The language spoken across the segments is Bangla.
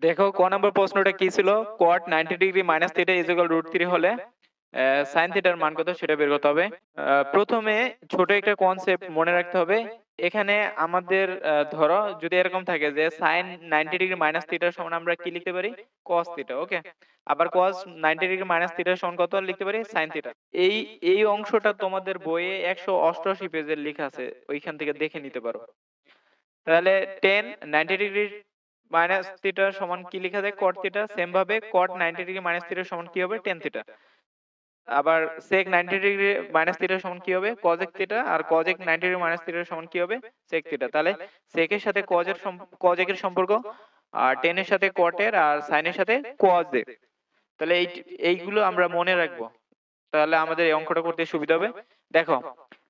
দেখো ক নম্বর প্রশ্নটা কি ছিল? cot 90 degree minus theta is equal root three হলে সাইন থিটার মান কত সেটা বের করতে হবে। প্রথমে ছোট একটা কনসেপ্ট মনে রাখতে হবে। এখানে আমাদের ধরো যদি এরকম থাকে যে সাইন 90 ডিগ্রি মাইনাস থিটার সমান আমরা কি লিখতে পারি? Cos theta. ওকে, আবার কস 90 ডিগ্রি মাইনাস থিটার সমান কত লিখতে পারি? Sine theta. এই এই অংশটা তোমাদের বইয়ে 188 পেজের লেখা আছে, ওইখান থেকে দেখে নিতে পারো। তাহলে টেন 90 ডিগ্রি মাইনাস থিটা সমান কি লেখা যায়? কট থিটা। সেম ভাবে কট 90 ডিগ্রি মাইনাস থিটা সমান কি হবে? Tan theta. আবার সেক 90 ডিগ্রি মাইনাস থিটা সমান কি হবে? Cosec theta. আর কজেক 90 ডিগ্রি মাইনাস থিটা সমান কি হবে? Sec theta. তাহলে সেকের সাথে কজেকের সম্পর্ক, আর টেনের সাথে কটের, আর সাইনের সাথে কজের। তাহলে এইগুলো আমরা মনে রাখবো, তাহলে আমাদের এই অঙ্কটা করতে সুবিধা হবে। দেখো,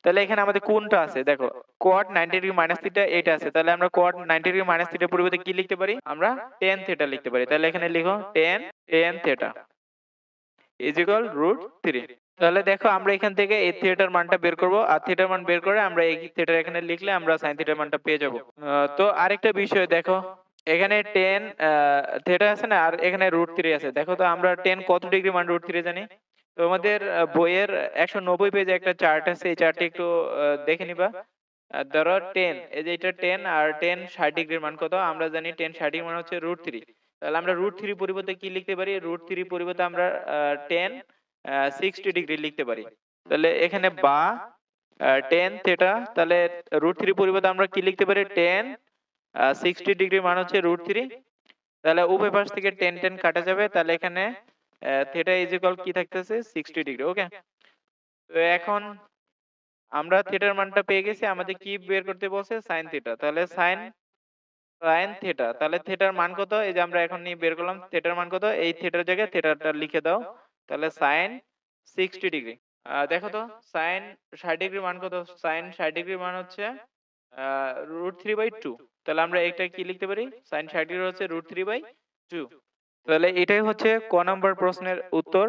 তাহলে এখানে আমাদের কোনটা আছে? দেখো, cot 90 ডিগ্রি মাইনাস থিটা এটা আছে, তাহলে আমরা cot 90 ডিগ্রি মাইনাস থিটার পরিবর্তে কি লিখতে পারি? আমরা tan থিটা লিখতে পারি। তাহলে এখানে লিখো tan theta is equal root three. তাহলে দেখো আমরা এখান থেকে এই থিটার মানটা বের করব, আর থিটার মান বের করে আমরা এই থিটার এখানে লিখলে আমরা সাইন থিটার মানটা পেয়ে যাব। তো আরেকটা বিষয় দেখো, এখানে টেন থিটা আছে না, আর এখানে রুট থ্রি আছে। দেখো তো আমরা টেন কত ডিগ্রি মান রুট থ্রি জানি? তো আমাদের বইয়ের 190 পেজে একটা চার্ট আছে, এই চার্টটি একটু দেখে নিবা। ধরো টেন, এই যে এটা টেন, আর টেন 60 ডিগ্রির মান কত? আমরা জানি টেন 60 ডিগ্রি মান হচ্ছে রুট থ্রি। তাহলে আমরা রুট থ্রি পরিবর্তে কি লিখতে পারি? রুট থ্রি পরিবর্তে আমরা টেন 60 ডিগ্রি লিখতে পারি। তাহলে এখানে বা টেন থিটা, তাহলে রুট থ্রি পরিবর্তে আমরা কি লিখতে পারি? টেন 60 ডিগ্রি মান হচ্ছে রুট থ্রি। তাহলে উভয় পাশ থেকে টেন টেন কাটা যাবে, তাহলে এখানে থিটা ইজ ইকুয়াল কি থাকতেছে? 60 ডিগ্রি। ওকে, তো এখন আমরা থিটার মানটা পেয়ে গেছি, আমাদের কি বের করতে বলছে? Sine theta. তাহলে সাইন সাইন থিটা, তাহলে থিটার মান কত? এই যে আমরা এখন নিয়ে বের করলাম থিটার মান কত, এই থিটার জায়গায় থিটাটা লিখে দাও। তাহলে সাইন 60 ডিগ্রি। দেখো তো সাইন 60 ডিগ্রি মান কত? সাইন 60 ডিগ্রি মান হচ্ছে রুট থ্রি বাই টু। তাহলে আমরা এটা কি লিখতে পারি? সাইন 60 ডিগ্রি হচ্ছে রুট থ্রি বাই টু। তাহলে এটাই হচ্ছে ক নাম্বার প্রশ্নের উত্তর।